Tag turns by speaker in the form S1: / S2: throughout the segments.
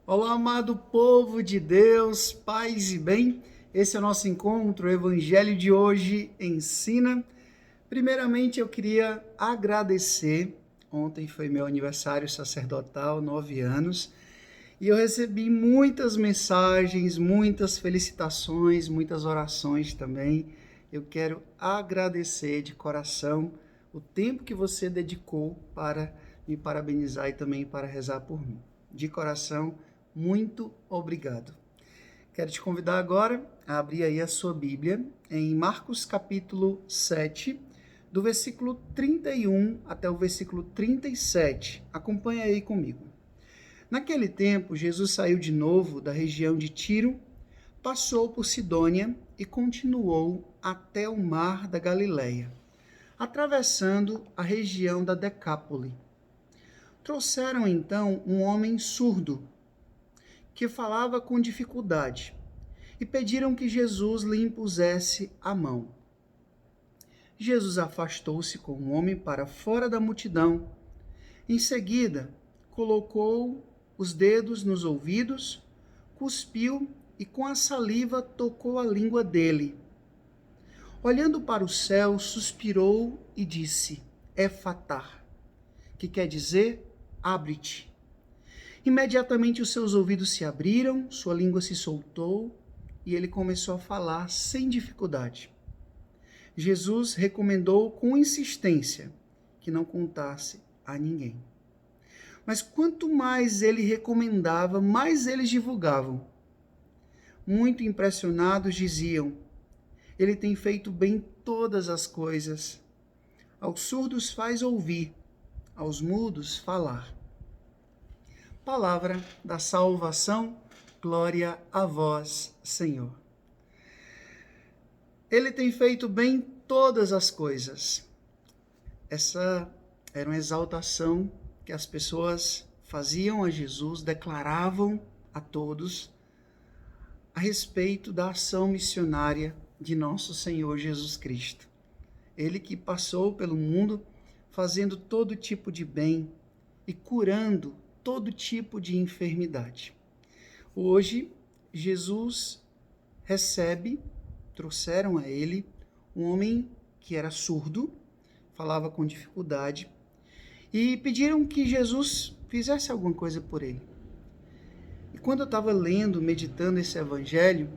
S1: Olá, amado povo de Deus, paz e bem. Esse é o nosso encontro, o Evangelho de hoje ensina. Primeiramente, eu queria agradecer. Ontem foi meu aniversário sacerdotal, 9 anos, e eu recebi muitas mensagens, muitas felicitações, muitas orações também. Eu quero agradecer de coração o tempo que você dedicou para me parabenizar e também para rezar por mim. De coração, muito obrigado. Quero te convidar agora a abrir aí a sua Bíblia em Marcos capítulo 7, do versículo 31 até o versículo 37. Acompanha aí comigo. Naquele tempo, Jesus saiu de novo da região de Tiro, passou por Sidônia e continuou até o mar da Galileia, atravessando a região da Decápole. Trouxeram então um homem surdo, que falava com dificuldade, e pediram que Jesus lhe impusesse a mão. Jesus afastou-se com o homem para fora da multidão. Em seguida, colocou os dedos nos ouvidos, cuspiu e com a saliva tocou a língua dele. Olhando para o céu, suspirou e disse: Efatá, que quer dizer, abre-te. Imediatamente os seus ouvidos se abriram, sua língua se soltou e ele começou a falar sem dificuldade. Jesus recomendou com insistência que não contasse a ninguém. Mas quanto mais ele recomendava, mais eles divulgavam. Muito impressionados diziam: ele tem feito bem todas as coisas. Aos surdos faz ouvir, aos mudos falar. Palavra da salvação, glória a vós, Senhor. Ele tem feito bem todas as coisas. Essa era uma exaltação que as pessoas faziam a Jesus, declaravam a todos a respeito da ação missionária de nosso Senhor Jesus Cristo. Ele que passou pelo mundo fazendo todo tipo de bem e curando todo tipo de enfermidade. Hoje, Jesus trouxeram a ele um homem que era surdo, falava com dificuldade, e pediram que Jesus fizesse alguma coisa por ele. E quando eu estava lendo, meditando esse evangelho,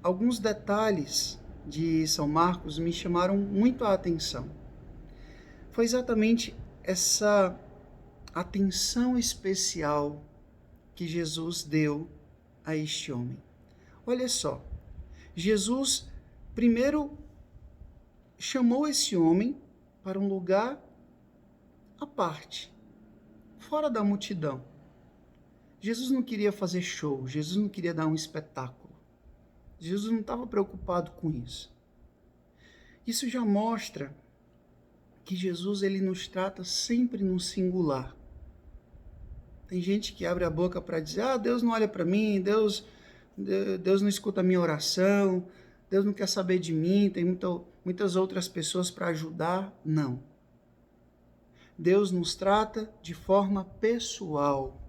S1: alguns detalhes de São Marcos me chamaram muito a atenção. Foi exatamente essa atenção especial que Jesus deu a este homem. Olha só, Jesus primeiro chamou esse homem para um lugar à parte, fora da multidão. Jesus não queria fazer show, Jesus não queria dar um espetáculo. Jesus não estava preocupado com isso. Isso já mostra que Jesus ele nos trata sempre no singular. Tem gente que abre a boca para dizer: Deus não olha para mim, Deus não escuta a minha oração, Deus não quer saber de mim, tem muitas outras pessoas para ajudar. Não. Deus nos trata de forma pessoal,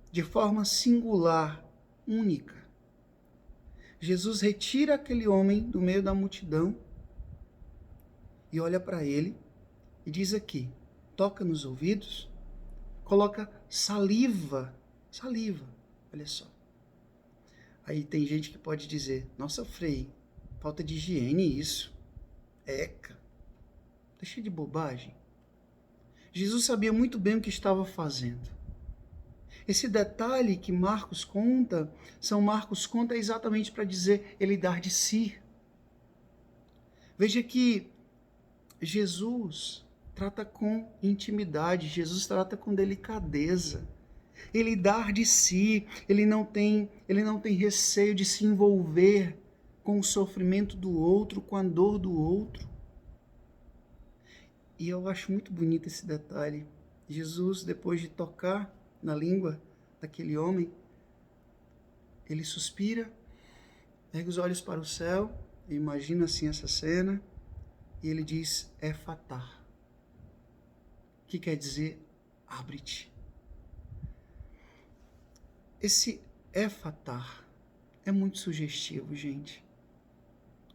S1: de forma singular, única. Jesus retira aquele homem do meio da multidão e olha para ele e diz aqui, toca nos ouvidos, coloca saliva, olha só. Aí tem gente que pode dizer: nossa, Frei, falta de higiene isso. Eca, deixa de bobagem. Jesus sabia muito bem o que estava fazendo. Esse detalhe que São Marcos conta exatamente para dizer ele dar de si. Veja que Jesus trata com intimidade, Jesus trata com delicadeza. Ele dá de si, ele não tem receio de se envolver com o sofrimento do outro, com a dor do outro. E eu acho muito bonito esse detalhe. Jesus, depois de tocar na língua daquele homem, ele suspira, ergue os olhos para o céu, imagina assim essa cena, e ele diz: Efatá, que quer dizer, abre-te. esse éfatar é muito sugestivo, gente.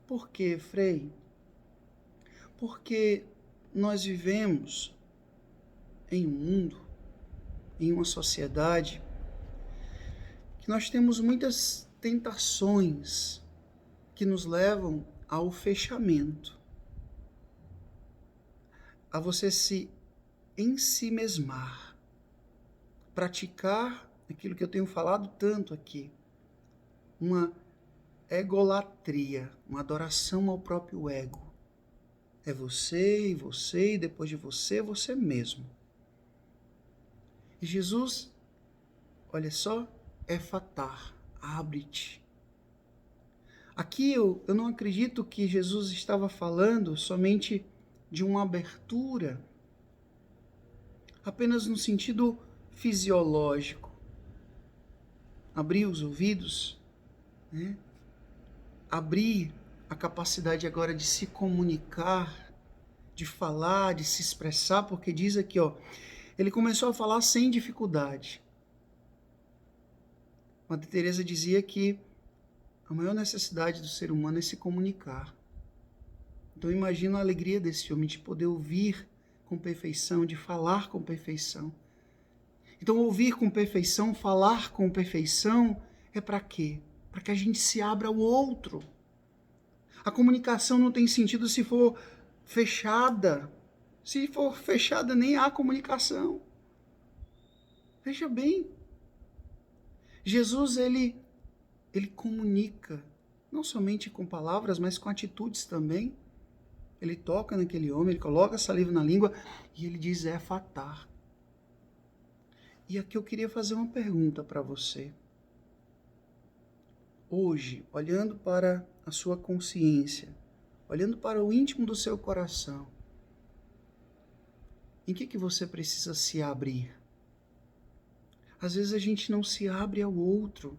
S1: Por quê, Frei? Porque nós vivemos em um mundo, em uma sociedade, que nós temos muitas tentações que nos levam ao fechamento, a você se ensimesmar, praticar aquilo que eu tenho falado tanto aqui, uma egolatria, uma adoração ao próprio ego. É você, e depois de você, você mesmo. E Jesus, olha só, éfatar, abre-te. Aqui eu não acredito que Jesus estava falando somente de uma abertura, apenas no sentido fisiológico. Abrir os ouvidos, né? Abrir a capacidade agora de se comunicar, de falar, de se expressar, porque diz aqui, ó, ele começou a falar sem dificuldade. Madre Teresa dizia que a maior necessidade do ser humano é se comunicar. Então imagina a alegria desse homem de poder ouvir com perfeição, de falar com perfeição. Então ouvir com perfeição, falar com perfeição, é para quê? Para que a gente se abra ao outro. A comunicação não tem sentido se for fechada. Se for fechada, nem há comunicação. Veja bem, Jesus, ele comunica, não somente com palavras, mas com atitudes também. Ele toca naquele homem, ele coloca a saliva na língua e ele diz éfatar. E aqui eu queria fazer uma pergunta para você. Hoje, olhando para a sua consciência, olhando para o íntimo do seu coração, em que você precisa se abrir? Às vezes a gente não se abre ao outro.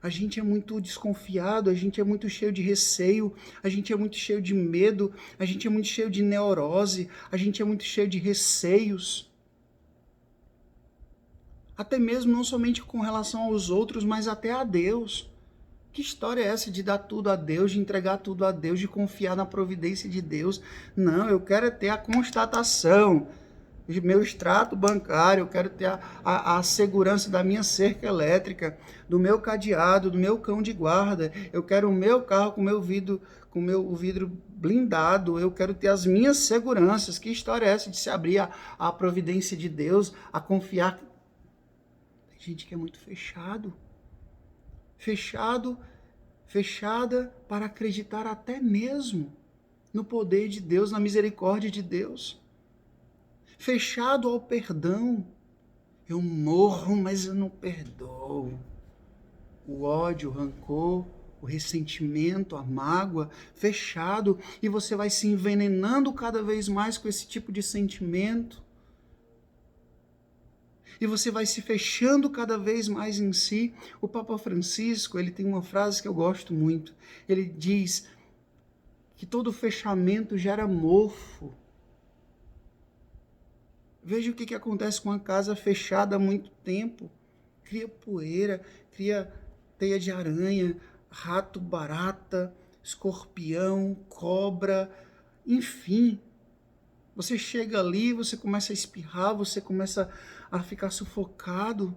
S1: A gente é muito desconfiado, a gente é muito cheio de receio, a gente é muito cheio de medo, a gente é muito cheio de neurose, a gente é muito cheio de receios. Até mesmo não somente com relação aos outros, mas até a Deus. Que história é essa de dar tudo a Deus, de entregar tudo a Deus, de confiar na providência de Deus? Não, eu quero ter a constatação do meu extrato bancário, eu quero ter a segurança da minha cerca elétrica, do meu cadeado, do meu cão de guarda, eu quero o meu carro com o vidro blindado, eu quero ter as minhas seguranças. Que história é essa de se abrir à providência de Deus, a confiar? Tem gente que é muito fechada para acreditar até mesmo no poder de Deus, na misericórdia de Deus. Fechado ao perdão. Eu morro, mas eu não perdoo. O ódio, o rancor, o ressentimento, a mágoa, fechado, e você vai se envenenando cada vez mais com esse tipo de sentimento. E você vai se fechando cada vez mais em si. O Papa Francisco, ele tem uma frase que eu gosto muito. Ele diz que todo fechamento gera mofo. Veja o que acontece com a casa fechada há muito tempo. Cria poeira, cria teia de aranha, rato, barata, escorpião, cobra, enfim. Você chega ali, você começa a espirrar, você começa a ficar sufocado.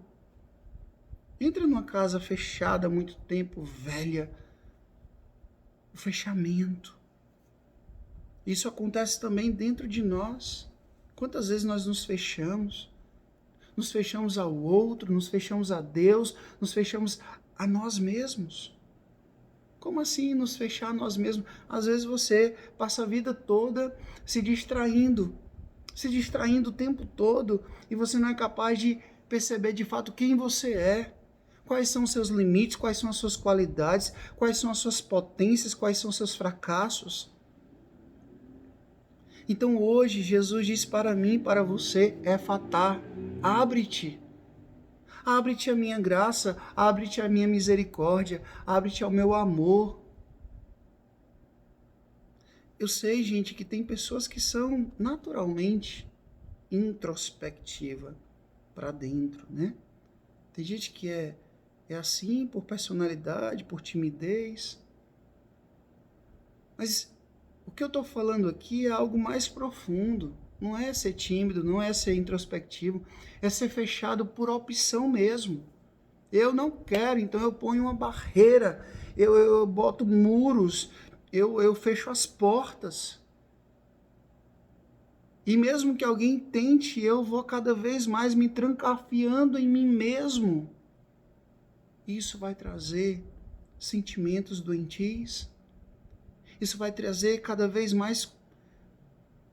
S1: Entra numa casa fechada há muito tempo, velha. O fechamento. Isso acontece também dentro de nós. Quantas vezes nós nos fechamos? Nos fechamos ao outro, nos fechamos a Deus, nos fechamos a nós mesmos. Como assim nos fechar a nós mesmos? Às vezes você passa a vida toda se distraindo o tempo todo, e você não é capaz de perceber de fato quem você é. Quais são os seus limites, quais são as suas qualidades, quais são as suas potências, quais são os seus fracassos. Então hoje Jesus diz para mim, para você, éfatar, abre-te. Abre-te a minha graça, abre-te a minha misericórdia, abre-te ao meu amor. Eu sei, gente, que tem pessoas que são naturalmente introspectiva para dentro, né? Tem gente que é assim por personalidade, por timidez. Mas o que eu estou falando aqui é algo mais profundo. Não é ser tímido, não é ser introspectivo, é ser fechado por opção mesmo. Eu não quero, então eu ponho uma barreira, eu boto muros, eu fecho as portas. E mesmo que alguém tente, eu vou cada vez mais me trancafiando em mim mesmo. Isso vai trazer sentimentos doentios. Isso vai trazer cada vez mais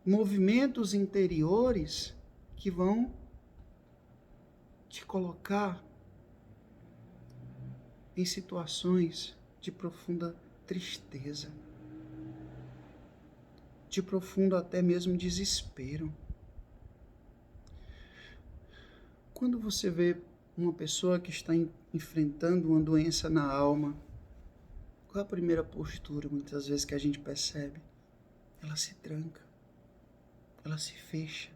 S1: movimentos interiores que vão te colocar em situações de profunda tristeza, de profundo até mesmo desespero. Quando você vê uma pessoa que está enfrentando uma doença na alma, qual é a primeira postura, muitas vezes, que a gente percebe? Ela se tranca, ela se fecha.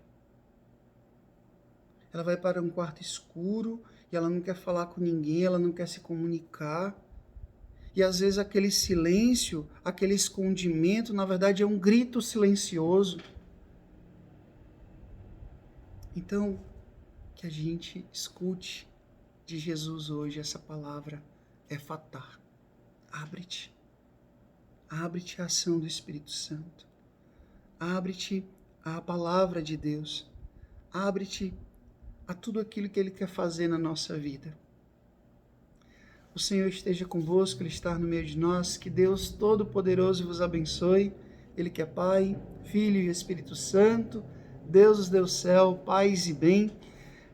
S1: Ela vai para um quarto escuro e ela não quer falar com ninguém, ela não quer se comunicar. E às vezes aquele silêncio, aquele escondimento, na verdade é um grito silencioso. Então, que a gente escute de Jesus hoje essa palavra, efatá. Abre-te. Abre-te à ação do Espírito Santo. Abre-te à palavra de Deus. Abre-te a tudo aquilo que Ele quer fazer na nossa vida. O Senhor esteja convosco, Ele está no meio de nós. Que Deus Todo-Poderoso vos abençoe. Ele que é Pai, Filho e Espírito Santo, Deus do céu, paz e bem.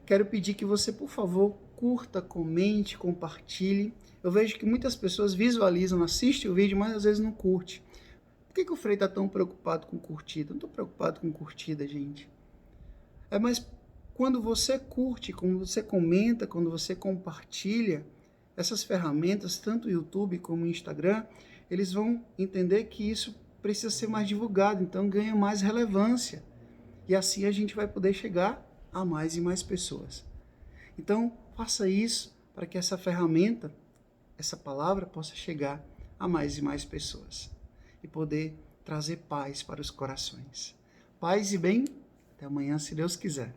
S1: Quero pedir que você, por favor, curta, comente, compartilhe. Eu vejo que muitas pessoas visualizam, assistem o vídeo, mas às vezes não curte. Por que o Frei está tão preocupado com curtida? Eu não estou preocupado com curtida, gente. É mais quando você curte, quando você comenta, quando você compartilha essas ferramentas, tanto o YouTube como o Instagram, eles vão entender que isso precisa ser mais divulgado, então ganha mais relevância. E assim a gente vai poder chegar a mais e mais pessoas. Então, faça isso para que essa ferramenta, essa palavra, possa chegar a mais e mais pessoas e poder trazer paz para os corações. Paz e bem, até amanhã, se Deus quiser.